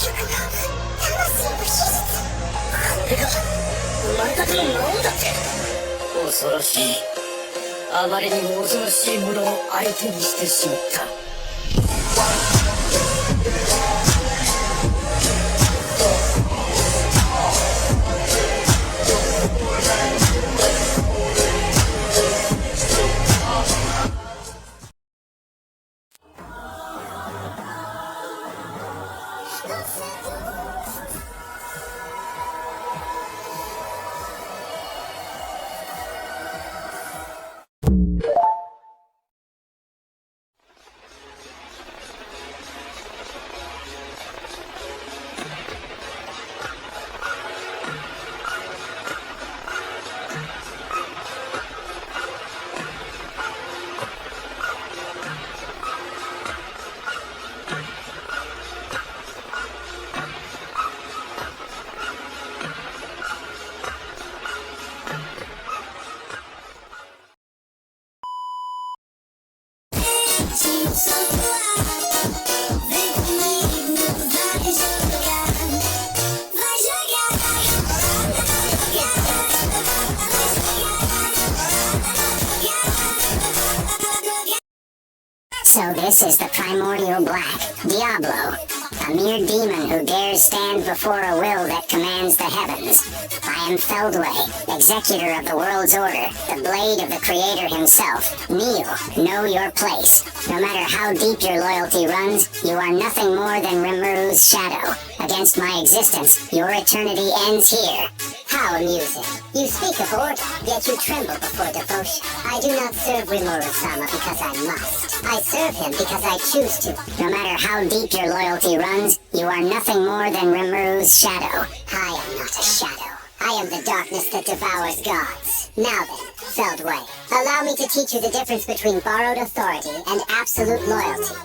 局の魂の秘術。これが生まれたての魔王だって。恐ろしい。あまりにも恐ろしいものを相手にしてしまった。So this is the primordial black, Diablo, a mere demon who dares stand before a will that commands the heavens. I am Feldway, executor of the world's order, the blade of the creator himself. Kneel, know your place. No matter how deep your loyalty runs, you are nothing more than Rimuru's shadow. Against my existence, your eternity ends here. How amusing. You speak of order, yet you tremble before devotion. I do not serve Rimuru-sama because I must. I serve him because I choose to. No matter how deep your loyalty runs, you are nothing more than Rimuru's shadow. I am not a shadow. I am the darkness that devours gods. Now then, Feldway, allow me to teach you the difference between borrowed authority and absolute loyalty.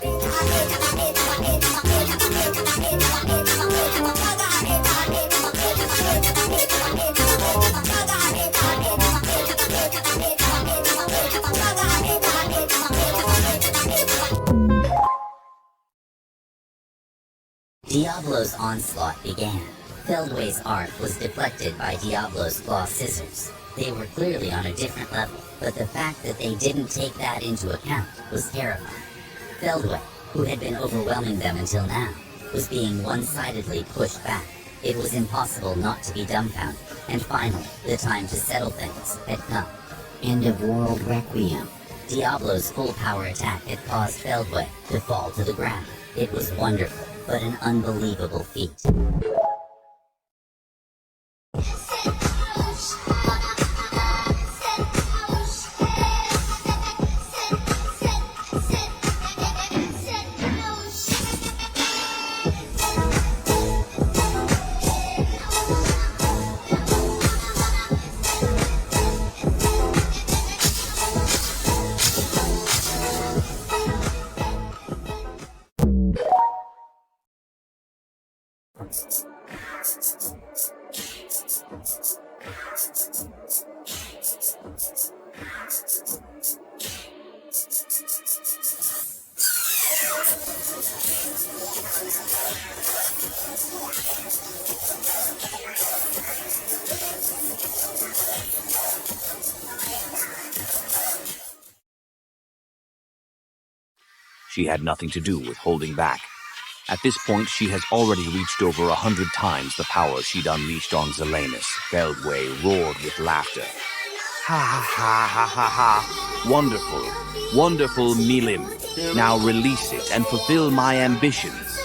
Diablo's onslaught began. Feldway's art was deflected by Diablo's claw scissors. They were clearly on a different level, but the fact that they didn't take that into account was terrifying. Feldway, who had been overwhelming them until now, was being one-sidedly pushed back. It was impossible not to be dumbfounded, and finally, the time to settle things had come. End of World Requiem. Diablo's full power attack had caused Feldway to fall to the ground. It was wonderful, but an unbelievable feat. She had nothing to do with holding back. At this point, she has already reached over 100 times the power she'd unleashed on Zelenus. Feldway roared with laughter. Ha ha ha ha ha ha. Wonderful, wonderful Milim. Now release it and fulfill my ambitions.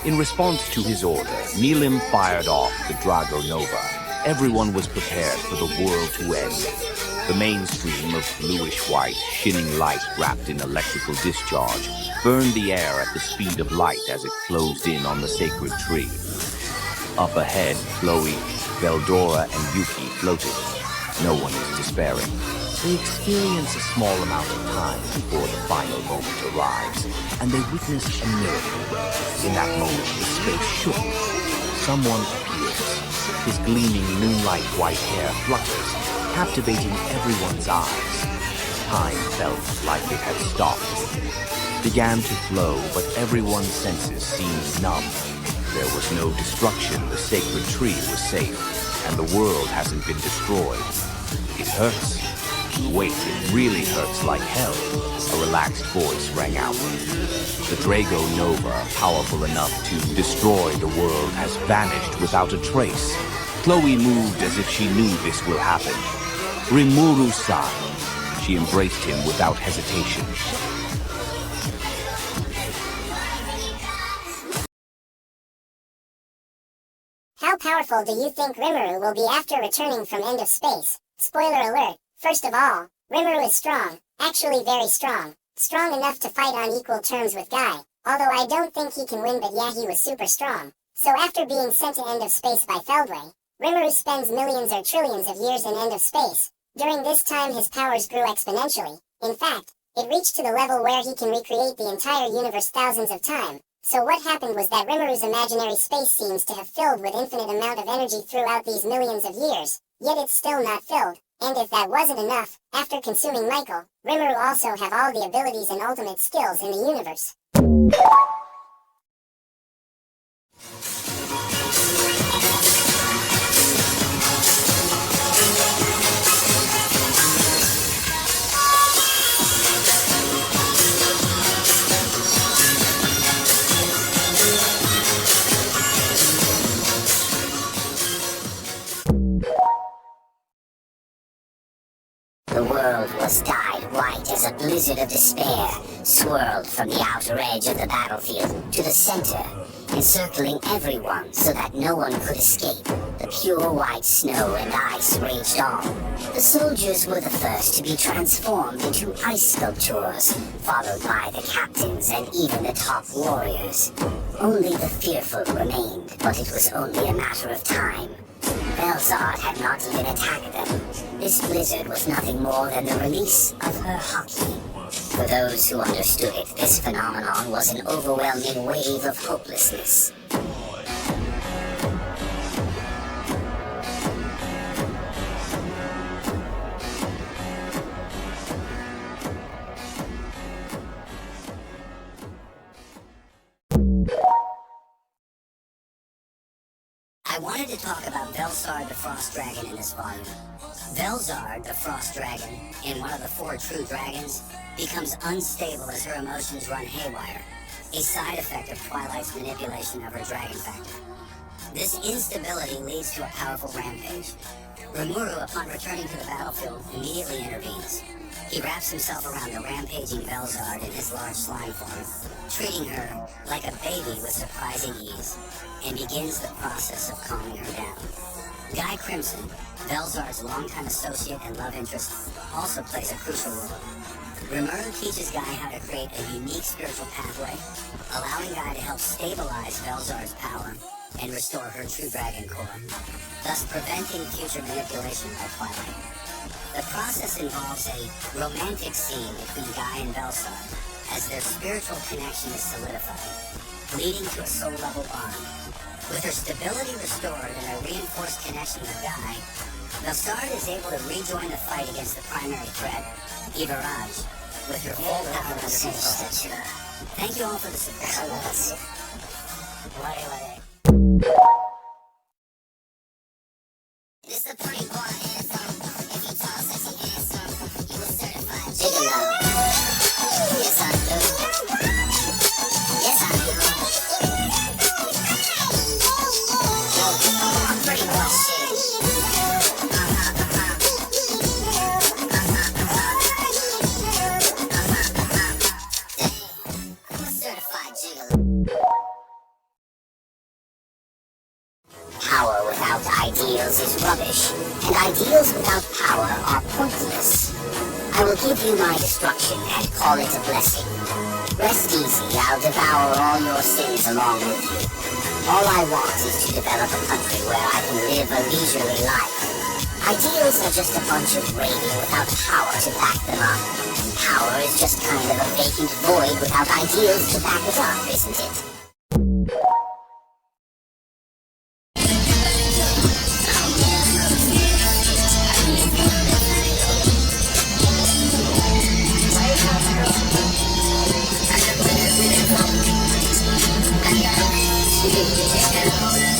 In response to his order, Milim fired off the Drago Nova. Everyone was prepared for the world to end. The main stream of bluish-white, shinning light wrapped in electrical discharge burned the air at the speed of light as it closed in on the sacred tree. Up ahead, Chloe, Veldora, and Yuki floated. No one is despairing. They experience a small amount of time before the final moment arrives, and they witness a miracle. In that moment, the space shook. Someone appears. His gleaming moonlight white hair flutters, captivating everyone's eyes. Time felt like it had stopped. Began to flow, but everyone's senses seemed numb. There was no destruction, the sacred tree was safe, and the world hasn't been destroyed. It hurts. Wait, it really hurts like hell. A relaxed voice rang out. The Drago Nova, powerful enough to destroy the world, has vanished without a trace. Chloe moved as if she knew this will happen. Rimuru sighed. She embraced him without hesitation. How powerful do you think Rimuru will be after returning from End of Space? Spoiler alert, first of all, Rimuru is strong, actually very strong. Strong enough to fight on equal terms with Guy, although I don't think he can win, but yeah, he was super strong. So after being sent to End of Space by Feldway, Rimuru spends millions or trillions of years in End of Space. During this time his powers grew exponentially. In fact, it reached to the level where he can recreate the entire universe thousands of times. So what happened was that Rimuru's imaginary space seems to have filled with infinite amount of energy throughout these millions of years, yet it's still not filled. And if that wasn't enough, after consuming Michael, Rimuru also have all the abilities and ultimate skills in the universe. The world was dyed white as a blizzard of despair swirled from the outer edge of the battlefield to the center, encircling everyone so that no one could escape. The pure white snow and ice raged on. The soldiers were the first to be transformed into ice sculptures, followed by the captains and even the top warriors. Only the fearful remained, but it was only a matter of time. Velzard had not even attacked them. This blizzard was nothing more than the release of her hockey. For those who understood it, this phenomenon was an overwhelming wave of hopelessness. I wanted to talk about Velzard the Frost Dragon in this volume. Velzard the Frost Dragon, in one of the 4 true dragons, becomes unstable as her emotions run haywire, a side effect of Twilight's manipulation of her dragon factor. This instability leads to a powerful rampage. Rimuru, upon returning to the battlefield, immediately intervenes. He wraps himself around the rampaging Velzard in his large slime form, treating her like a baby with surprising ease, and begins the process of calming her down. Guy Crimson, Velzard's longtime associate and love interest, also plays a crucial role. Rimuru teaches Guy how to create a unique spiritual pathway, allowing Guy to help stabilize Velzard's power and restore her true dragon core, thus preventing future manipulation by Twilight. The process involves a romantic scene between Guy and Velzard, as their spiritual connection is solidified, leading to a soul-level bond. With her stability restored and a reinforced connection with Guy, Velzard is able to rejoin the fight against the primary threat, Ibaraj, with her full power under control. Thank you all for the support. It's the pretty boy anthem. If you talk sexy handsome, you will certify gigolo. Yes, I do. Yes, I do. I'm pretty boy shit. I'm a certified gigolo. Power without ideals is rubbish, and ideals without power are pointless. I will give you my destruction and call it a blessing. Rest easy, I'll devour all your sins along with you. All I want is to develop a country where I can live a leisurely life. Ideals are just a bunch of raving without power to back them up. Power is just kind of a vacant void without ideals to back it up, isn't it? You can